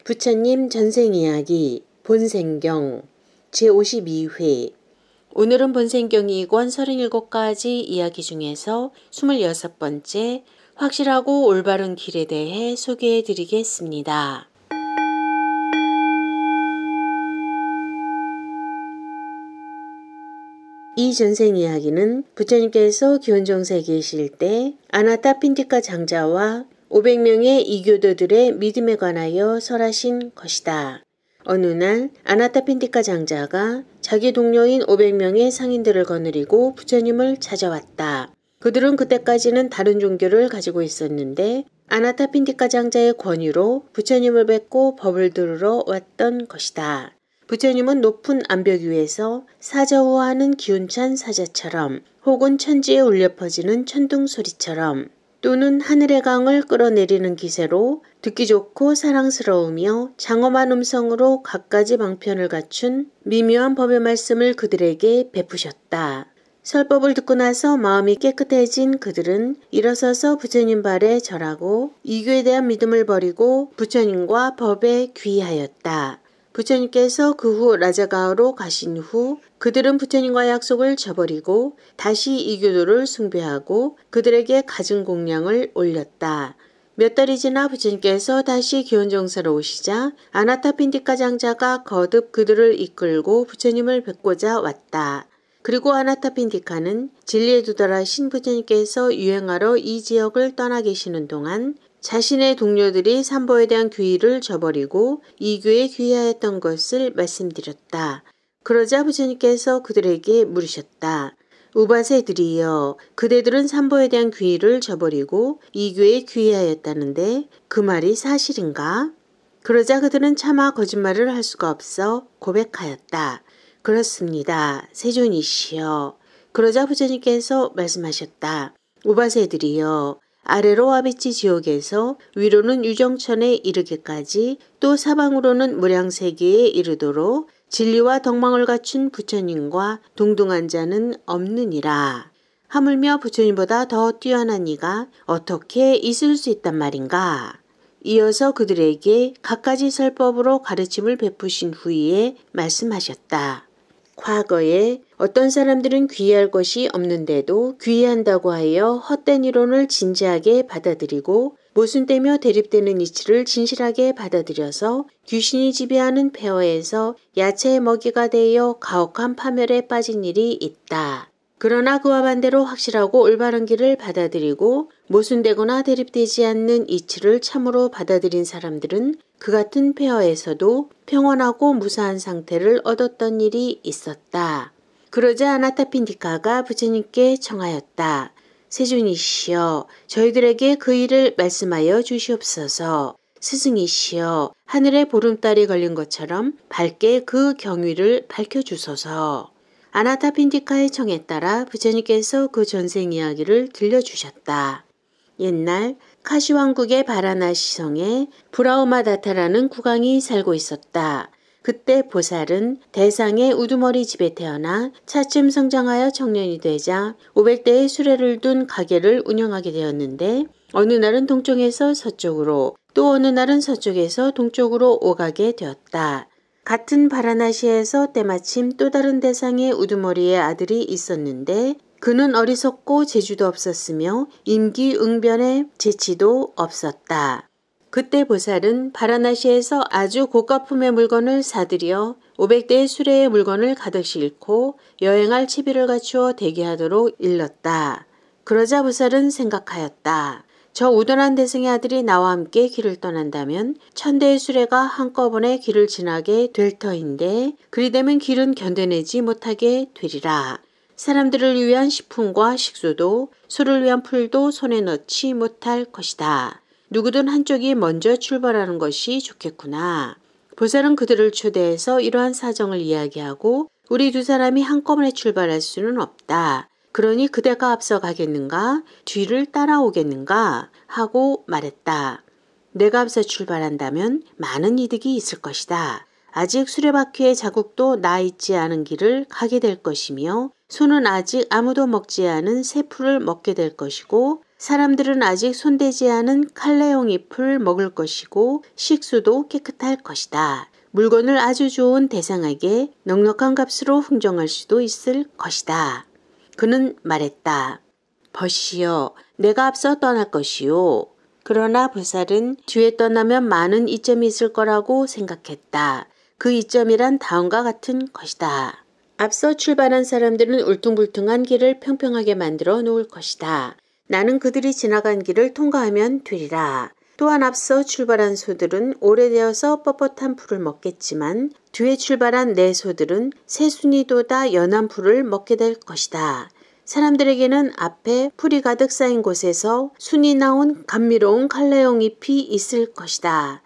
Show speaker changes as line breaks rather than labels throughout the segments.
부처님 전생이야기 본생경 제52회. 오늘은 본생경이 권 37가지 이야기 중에서 26번째 확실하고 올바른 길에 대해 소개해 드리겠습니다. 이 전생 이야기는 부처님께서 기원정사에 계실 때 아나타핀티카 장자와 500명의 이교도들의 믿음에 관하여 설하신 것이다. 어느 날 아나타핀티카 장자가 자기 동료인 500명의 상인들을 거느리고 부처님을 찾아왔다. 그들은 그때까지는 다른 종교를 가지고 있었는데 아나타핀티카 장자의 권유로 부처님을 뵙고 법을 들으러 왔던 것이다. 부처님은 높은 암벽 위에서 사자호하는 기운찬 사자처럼 혹은 천지에 울려 퍼지는 천둥 소리처럼 또는 하늘의 강을 끌어내리는 기세로 듣기 좋고 사랑스러우며 장엄한 음성으로 갖가지 방편을 갖춘 미묘한 법의 말씀을 그들에게 베푸셨다. 설법을 듣고 나서 마음이 깨끗해진 그들은 일어서서 부처님 발에 절하고 이교에 대한 믿음을 버리고 부처님과 법에 귀의하였다. 부처님께서 그 후 라자가오로 가신 후 그들은 부처님과 약속을 저버리고 다시 이교도를 숭배하고 그들에게 갖은 공양을 올렸다. 몇 달이 지나 부처님께서 다시 기원정사로 오시자 아나타핀티카 장자가 거듭 그들을 이끌고 부처님을 뵙고자 왔다. 그리고 아나타핀티카는 진리에 도달하신 부처님께서 유행하러 이 지역을 떠나 계시는 동안 자신의 동료들이 삼보에 대한 귀의를 저버리고 이교에 귀의하였던 것을 말씀드렸다. 그러자 부처님께서 그들에게 물으셨다. 우바세들이여, 그대들은 삼보에 대한 귀의를 저버리고 이교에 귀의하였다는데 그 말이 사실인가? 그러자 그들은 차마 거짓말을 할 수가 없어 고백하였다. 그렇습니다. 세존이시여. 그러자 부처님께서 말씀하셨다. 우바세들이여, 아래로 와비치 지옥에서 위로는 유정천에 이르기까지 또 사방으로는 무량세계에 이르도록 진리와 덕망을 갖춘 부처님과 동등한 자는 없느니라. 하물며 부처님보다 더 뛰어난 이가 어떻게 있을 수 있단 말인가? 이어서 그들에게 갖가지 설법으로 가르침을 베푸신 후에 말씀하셨다. 과거에 어떤 사람들은 귀의할 것이 없는데도 귀의한다고 하여 헛된 이론을 진지하게 받아들이고 모순되며 대립되는 이치를 진실하게 받아들여서 귀신이 지배하는 폐허에서 야채의 먹이가 되어 가혹한 파멸에 빠진 일이 있다. 그러나 그와 반대로 확실하고 올바른 길을 받아들이고 모순되거나 대립되지 않는 이치를 참으로 받아들인 사람들은 그 같은 폐허에서도 평온하고 무사한 상태를 얻었던 일이 있었다. 그러자 아나타핀티카가 부처님께 청하였다. 세존이시여, 저희들에게 그 일을 말씀하여 주시옵소서. 스승이시여, 하늘에 보름달이 걸린 것처럼 밝게 그 경위를 밝혀주소서. 아나타핀티카의 청에 따라 부처님께서 그 전생 이야기를 들려주셨다. 옛날 카시 왕국의 바라나시 성에 브라우마다타라는 국왕이 살고 있었다. 그때 보살은 대상의 우두머리 집에 태어나 차츰 성장하여 청년이 되자 500대의 수레를 둔 가게를 운영하게 되었는데 어느 날은 동쪽에서 서쪽으로 또 어느 날은 서쪽에서 동쪽으로 오가게 되었다. 같은 바라나시에서 때마침 또 다른 대상의 우두머리의 아들이 있었는데 그는 어리석고 재주도 없었으며 임기응변의 재치도 없었다. 그때 보살은 바라나시에서 아주 고가품의 물건을 사들여 500대의 수레의 물건을 가득 싣고 여행할 채비를 갖추어 대기하도록 일렀다. 그러자 보살은 생각하였다. 저 우둔한 대승의 아들이 나와 함께 길을 떠난다면 1000대의 수레가 한꺼번에 길을 지나게 될 터인데 그리 되면 길은 견뎌내지 못하게 되리라. 사람들을 위한 식품과 식수도 소를 위한 풀도 손에 넣지 못할 것이다. 누구든 한쪽이 먼저 출발하는 것이 좋겠구나. 보살은 그들을 초대해서 이러한 사정을 이야기하고 우리 두 사람이 한꺼번에 출발할 수는 없다. 그러니 그대가 앞서 가겠는가? 뒤를 따라오겠는가? 하고 말했다. 내가 앞서 출발한다면 많은 이득이 있을 것이다. 아직 수레바퀴의 자국도 나 있지 않은 길을 가게 될 것이며 소는 아직 아무도 먹지 않은 새 풀을 먹게 될 것이고 사람들은 아직 손대지 않은 칼레용 잎을 먹을 것이고 식수도 깨끗할 것이다. 물건을 아주 좋은 대상에게 넉넉한 값으로 흥정할 수도 있을 것이다. 그는 말했다. 벗이여, 내가 앞서 떠날 것이요. 그러나 보살은 뒤에 떠나면 많은 이점이 있을 거라고 생각했다. 그 이점이란 다음과 같은 것이다. 앞서 출발한 사람들은 울퉁불퉁한 길을 평평하게 만들어 놓을 것이다. 나는 그들이 지나간 길을 통과하면 되리라. 또한 앞서 출발한 소들은 오래되어서 뻣뻣한 풀을 먹겠지만 뒤에 출발한 내 소들은 새순이 돋아 연한 풀을 먹게 될 것이다. 사람들에게는 앞에 풀이 가득 쌓인 곳에서 순이 나온 감미로운 칼레용 잎이 있을 것이다.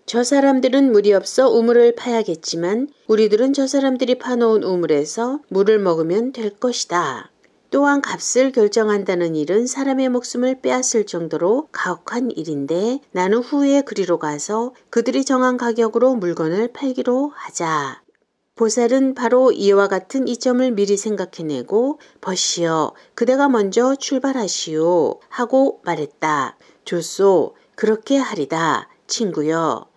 저 사람들은 물이 없어 우물을 파야겠지만 우리들은 저 사람들이 파놓은 우물에서 물을 먹으면 될 것이다. 또한 값을 결정한다는 일은 사람의 목숨을 빼앗을 정도로 가혹한 일인데 나는 후에 그리로 가서 그들이 정한 가격으로 물건을 팔기로 하자. 보살은 바로 이와 같은 이점을 미리 생각해내고 벗이여 그대가 먼저 출발하시오 하고 말했다. 좋소 그렇게 하리다 친구여.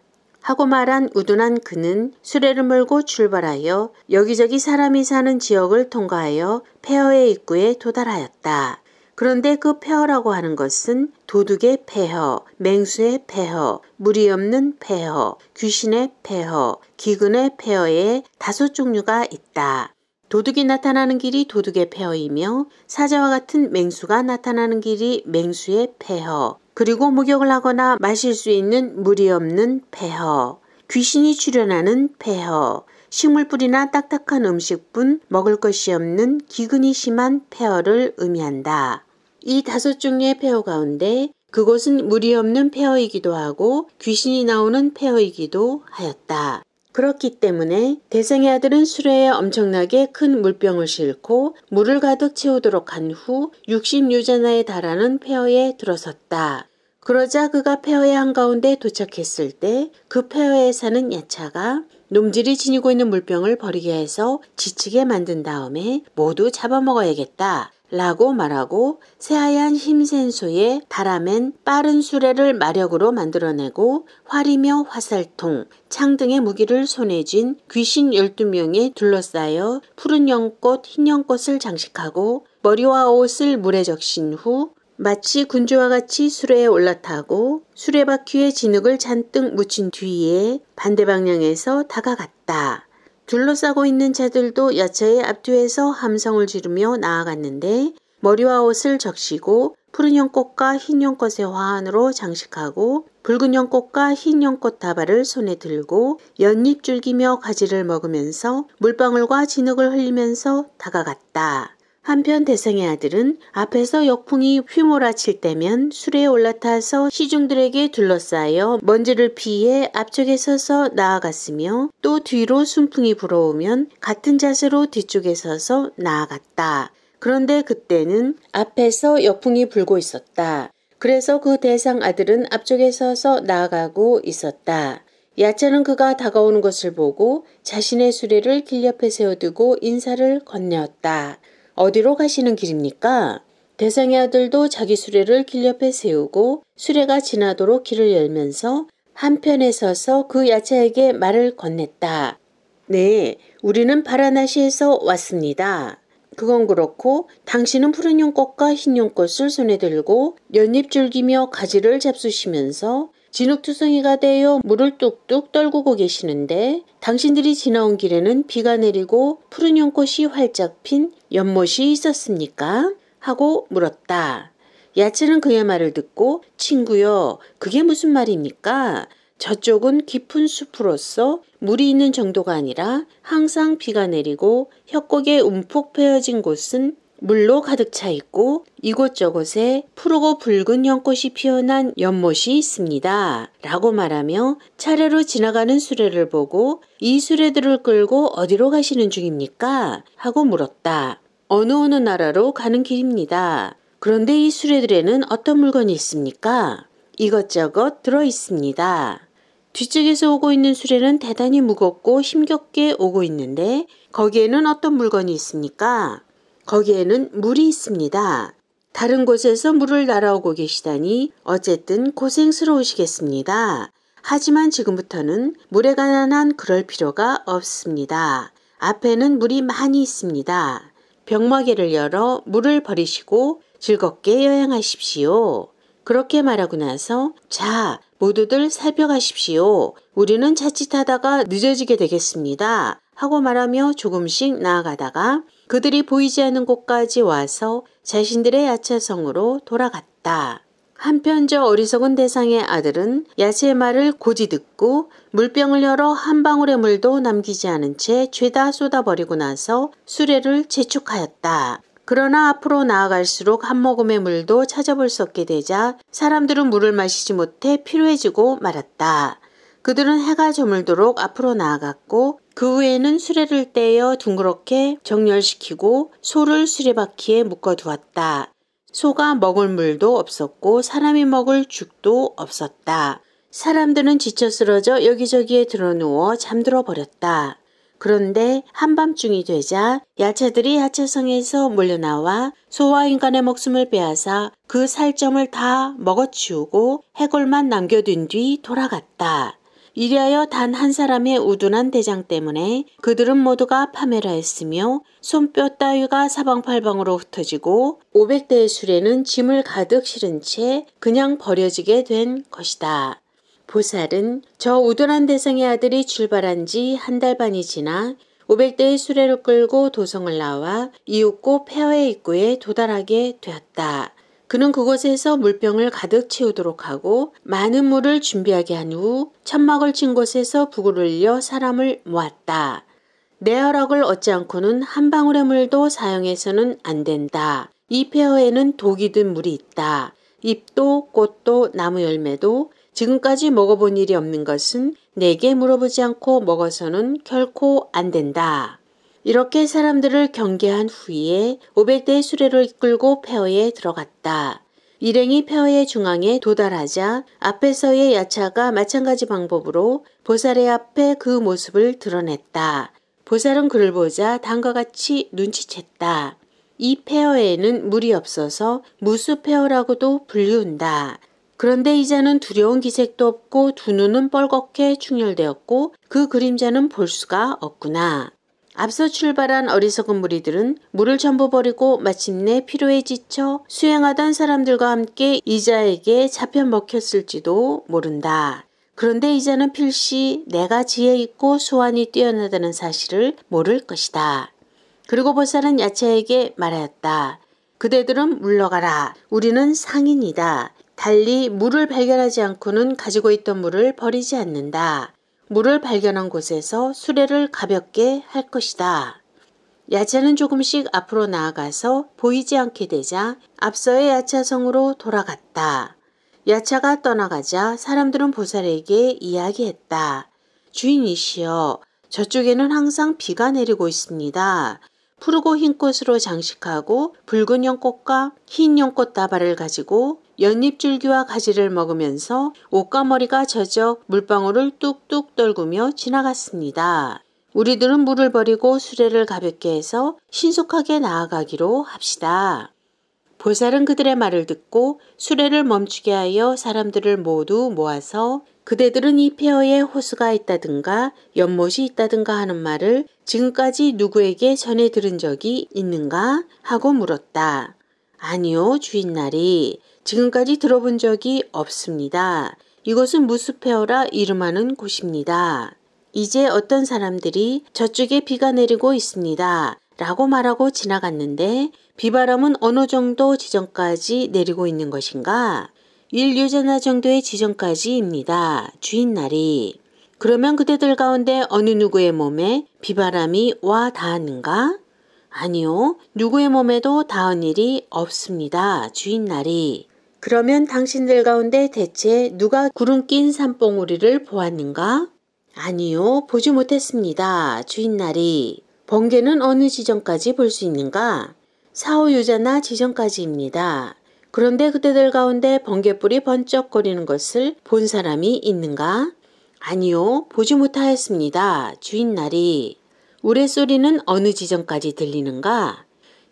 하고 말한 우둔한 그는 수레를 몰고 출발하여 여기저기 사람이 사는 지역을 통과하여 폐허의 입구에 도달하였다. 그런데 그 폐허라고 하는 것은 도둑의 폐허, 맹수의 폐허, 물이 없는 폐허, 귀신의 폐허, 기근의 폐허에 5 종류가 있다. 도둑이 나타나는 길이 도둑의 폐허이며 사자와 같은 맹수가 나타나는 길이 맹수의 폐허, 그리고 목욕을 하거나 마실 수 있는 물이 없는 폐허, 귀신이 출현하는 폐허, 식물뿌리나 딱딱한 음식뿐 먹을 것이 없는 기근이 심한 폐허를 의미한다. 이 5 종류의 폐허 가운데 그곳은 물이 없는 폐허이기도 하고 귀신이 나오는 폐허이기도 하였다. 그렇기 때문에 대생의 아들은 수레에 엄청나게 큰 물병을 싣고 물을 가득 채우도록 한 후 60유자나에 달하는 폐허에 들어섰다. 그러자 그가 폐허의 한가운데 도착했을 때 그 폐허에 사는 야차가 놈질이 지니고 있는 물병을 버리게 해서 지치게 만든 다음에 모두 잡아먹어야겠다 라고 말하고 새하얀 힘센 소에 달아맨 빠른 수레를 마력으로 만들어내고 활이며 화살통, 창 등의 무기를 손에 쥔 귀신 12명에 둘러싸여 푸른 연꽃, 흰 연꽃을 장식하고 머리와 옷을 물에 적신 후 마치 군주와 같이 수레에 올라타고 수레바퀴에 진흙을 잔뜩 묻힌 뒤에 반대 방향에서 다가갔다. 둘러싸고 있는 자들도 야차의 앞뒤에서 함성을 지르며 나아갔는데 머리와 옷을 적시고 푸른 연꽃과 흰 연꽃의 화환으로 장식하고 붉은 연꽃과 흰 연꽃 다발을 손에 들고 연잎 줄기며 가지를 먹으면서 물방울과 진흙을 흘리면서 다가갔다. 한편 대생의 아들은 앞에서 역풍이 휘몰아칠 때면 수레에 올라타서 시중들에게 둘러싸여 먼지를 피해 앞쪽에 서서 나아갔으며 또 뒤로 순풍이 불어오면 같은 자세로 뒤쪽에 서서 나아갔다. 그런데 그때는 앞에서 역풍이 불고 있었다. 그래서 그 대상 아들은 앞쪽에 서서 나아가고 있었다. 야차는 그가 다가오는 것을 보고 자신의 수레를 길 옆에 세워두고 인사를 건네었다. 어디로 가시는 길입니까? 대상의 아들도 자기 수레를 길 옆에 세우고 수레가 지나도록 길을 열면서 한편에 서서 그 야차에게 말을 건넸다. 네, 우리는 바라나시에서 왔습니다. 그건 그렇고 당신은 푸른 연꽃과 흰 연꽃을 손에 들고 연잎줄기며 가지를 잡수시면서 진흙투성이가 되어 물을 뚝뚝 떨구고 계시는데 당신들이 지나온 길에는 비가 내리고 푸른 연꽃이 활짝 핀 연못이 있었습니까? 하고 물었다. 야채는 그의 말을 듣고 친구여 그게 무슨 말입니까? 저쪽은 깊은 숲으로서 물이 있는 정도가 아니라 항상 비가 내리고 협곡에 움푹 패여진 곳은 물로 가득 차 있고 이곳저곳에 푸르고 붉은 연꽃이 피어난 연못이 있습니다. 라고 말하며 차례로 지나가는 수레를 보고 이 수레들을 끌고 어디로 가시는 중입니까? 하고 물었다. 어느 나라로 가는 길입니다. 그런데 이 수레들에는 어떤 물건이 있습니까? 이것저것 들어 있습니다. 뒤쪽에서 오고 있는 수레는 대단히 무겁고 힘겹게 오고 있는데 거기에는 어떤 물건이 있습니까? 거기에는 물이 있습니다. 다른 곳에서 물을 날아오고 계시다니 어쨌든 고생스러우시겠습니다. 하지만 지금부터는 물에 관한 한 그럴 필요가 없습니다. 앞에는 물이 많이 있습니다. 병마개를 열어 물을 버리시고 즐겁게 여행하십시오. 그렇게 말하고 나서 자, 모두들 살펴가십시오. 우리는 자칫하다가 늦어지게 되겠습니다. 하고 말하며 조금씩 나아가다가 그들이 보이지 않는 곳까지 와서 자신들의 야차성으로 돌아갔다. 한편 저 어리석은 대상의 아들은 야채의 말을 고지 듣고 물병을 열어 한 방울의 물도 남기지 않은 채 죄다 쏟아버리고 나서 수레를 재촉하였다. 그러나 앞으로 나아갈수록 한 모금의 물도 찾아볼 수 없게 되자 사람들은 물을 마시지 못해 피로해지고 말았다. 그들은 해가 저물도록 앞으로 나아갔고 그 후에는 수레를 떼어 둥그렇게 정렬시키고 소를 수레바퀴에 묶어두었다. 소가 먹을 물도 없었고 사람이 먹을 죽도 없었다. 사람들은 지쳐 쓰러져 여기저기에 드러누워 잠들어 버렸다. 그런데 한밤중이 되자 야차들이 야차성에서 몰려나와 소와 인간의 목숨을 빼앗아 그 살점을 다 먹어치우고 해골만 남겨둔 뒤 돌아갔다. 이리하여 단 한 사람의 우둔한 대장 때문에 그들은 모두가 파멸하였으며 손뼈 따위가 사방팔방으로 흩어지고 500대의 수레는 짐을 가득 실은 채 그냥 버려지게 된 것이다. 보살은 저 우둔한 대상의 아들이 출발한 지 한 달 반이 지나 500대의 수레를 끌고 도성을 나와 이윽고 폐허의 입구에 도달하게 되었다. 그는 그곳에서 물병을 가득 채우도록 하고 많은 물을 준비하게 한 후 천막을 친 곳에서 북을 흘려 사람을 모았다. 내 허락을 얻지 않고는 한 방울의 물도 사용해서는 안 된다. 이 폐허에는 독이 든 물이 있다. 잎도 꽃도 나무 열매도 지금까지 먹어본 일이 없는 것은 내게 물어보지 않고 먹어서는 결코 안 된다. 이렇게 사람들을 경계한 후에 500대의 수레를 이끌고 폐허에 들어갔다. 일행이 폐허의 중앙에 도달하자 앞에서의 야차가 마찬가지 방법으로 보살의 앞에 그 모습을 드러냈다. 보살은 그를 보자 다음과 같이 눈치챘다. 이 폐허에는 물이 없어서 무수폐허라고도 불리운다. 그런데 이자는 두려운 기색도 없고 두 눈은 뻘겋게 충혈되었고 그 그림자는 볼 수가 없구나. 앞서 출발한 어리석은 무리들은 물을 전부 버리고 마침내 피로에 지쳐 수행하던 사람들과 함께 이자에게 잡혀 먹혔을지도 모른다. 그런데 이자는 필시 내가 지혜 있고 수완이 뛰어나다는 사실을 모를 것이다. 그리고 보살은 야차에게 말하였다. 그대들은 물러가라. 우리는 상인이다. 달리 물을 발견하지 않고는 가지고 있던 물을 버리지 않는다. 물을 발견한 곳에서 수레를 가볍게 할 것이다. 야차는 조금씩 앞으로 나아가서 보이지 않게 되자 앞서의 야차성으로 돌아갔다. 야차가 떠나가자 사람들은 보살에게 이야기했다. 주인이시여, 저쪽에는 항상 비가 내리고 있습니다. 푸르고 흰 꽃으로 장식하고 붉은 연꽃과 흰 연꽃 다발을 가지고 연잎줄기와 가지를 먹으면서 옷과 머리가 젖어 물방울을 뚝뚝 떨구며 지나갔습니다. 우리들은 물을 버리고 수레를 가볍게 해서 신속하게 나아가기로 합시다. 보살은 그들의 말을 듣고 수레를 멈추게 하여 사람들을 모두 모아서 그대들은 이 폐허에 호수가 있다든가 연못이 있다든가 하는 말을 지금까지 누구에게 전해 들은 적이 있는가 하고 물었다. 아니요, 주인나리. 지금까지 들어본 적이 없습니다. 이곳은 무수폐허라 이름하는 곳입니다. 이제 어떤 사람들이 저쪽에 비가 내리고 있습니다. 라고 말하고 지나갔는데 비바람은 어느 정도 지점까지 내리고 있는 것인가? 1유자나 정도의 지점까지입니다. 주인나리. 그러면 그대들 가운데 어느 누구의 몸에 비바람이 와 닿았는가? 아니요. 누구의 몸에도 닿은 일이 없습니다. 주인나리. 그러면 당신들 가운데 대체 누가 구름 낀 산봉우리를 보았는가? 아니요. 보지 못했습니다. 주인나리. 번개는 어느 지점까지 볼 수 있는가? 4-5유자나 지점까지입니다. 그런데 그대들 가운데 번개불이 번쩍거리는 것을 본 사람이 있는가? 아니요. 보지 못하였습니다. 주인나리. 우레소리는 어느 지점까지 들리는가?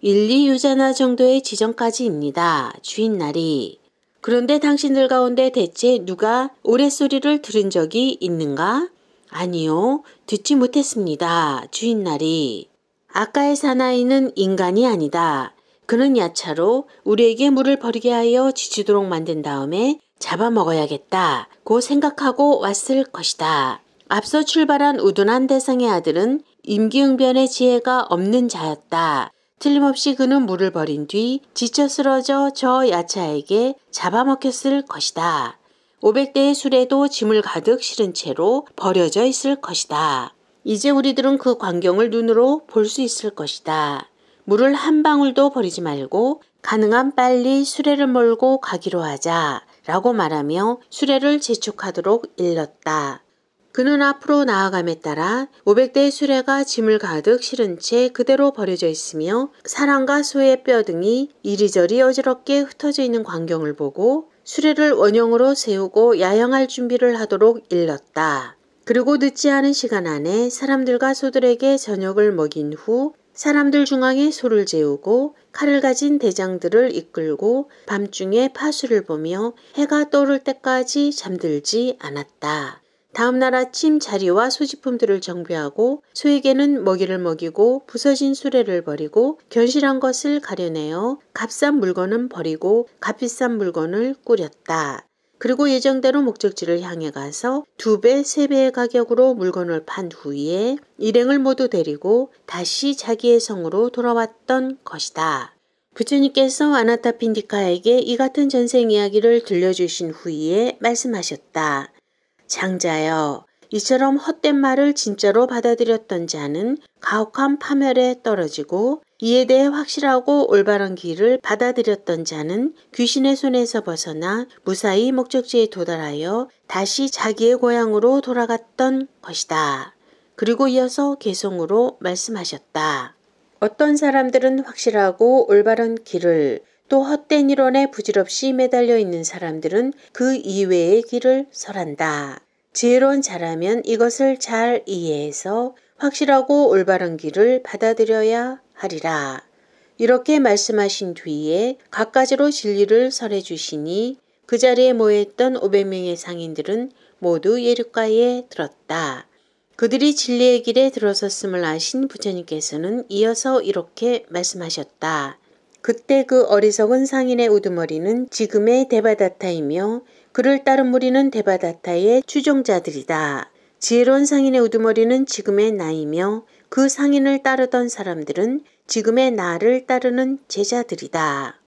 1, 2유자나 정도의 지정까지입니다. 주인날이. 그런데 당신들 가운데 대체 누가 우레소리를 들은 적이 있는가? 아니요, 듣지 못했습니다. 주인날이. 아까의 사나이는 인간이 아니다. 그는 야차로 우리에게 물을 버리게 하여 지치도록 만든 다음에 잡아먹어야겠다고 생각하고 왔을 것이다. 앞서 출발한 우둔한 대상의 아들은 임기응변의 지혜가 없는 자였다. 틀림없이 그는 물을 버린 뒤 지쳐 쓰러져 저 야차에게 잡아먹혔을 것이다. 500대의 수레도 짐을 가득 실은 채로 버려져 있을 것이다. 이제 우리들은 그 광경을 눈으로 볼 수 있을 것이다. 물을 한 방울도 버리지 말고 가능한 빨리 수레를 몰고 가기로 하자 라고 말하며 수레를 재촉하도록 일렀다. 그는 앞으로 나아감에 따라 500대의 수레가 짐을 가득 실은 채 그대로 버려져 있으며 사람과 소의 뼈등이 이리저리 어지럽게 흩어져 있는 광경을 보고 수레를 원형으로 세우고 야영할 준비를 하도록 일렀다. 그리고 늦지 않은 시간 안에 사람들과 소들에게 저녁을 먹인 후 사람들 중앙에 소를 재우고 칼을 가진 대장들을 이끌고 밤중에 파수를 보며 해가 떠오를 때까지 잠들지 않았다. 다음 날 아침 자리와 소지품들을 정비하고 소에게는 먹이를 먹이고 부서진 수레를 버리고 견실한 것을 가려내어 값싼 물건은 버리고 값비싼 물건을 꾸렸다. 그리고 예정대로 목적지를 향해 가서 2배, 3배의 가격으로 물건을 판 후에 일행을 모두 데리고 다시 자기의 성으로 돌아왔던 것이다. 부처님께서 아나타핀디카에게 이 같은 전생 이야기를 들려주신 후에 말씀하셨다. 장자여, 이처럼 헛된 말을 진짜로 받아들였던 자는 가혹한 파멸에 떨어지고 이에 대해 확실하고 올바른 길을 받아들였던 자는 귀신의 손에서 벗어나 무사히 목적지에 도달하여 다시 자기의 고향으로 돌아갔던 것이다. 그리고 이어서 개성으로 말씀하셨다. 어떤 사람들은 확실하고 올바른 길을 또 헛된 이론에 부질없이 매달려 있는 사람들은 그 이외의 길을 설한다. 지혜로운 자라면 이것을 잘 이해해서 확실하고 올바른 길을 받아들여야 하리라. 이렇게 말씀하신 뒤에 갖가지로 진리를 설해 주시니 그 자리에 모여있던 500명의 상인들은 모두 예륙가에 들었다. 그들이 진리의 길에 들어섰음을 아신 부처님께서는 이어서 이렇게 말씀하셨다. 그때 그 어리석은 상인의 우두머리는 지금의 데바다타이며 그를 따른 무리는 데바다타의 추종자들이다. 지혜로운 상인의 우두머리는 지금의 나이며 그 상인을 따르던 사람들은 지금의 나를 따르는 제자들이다.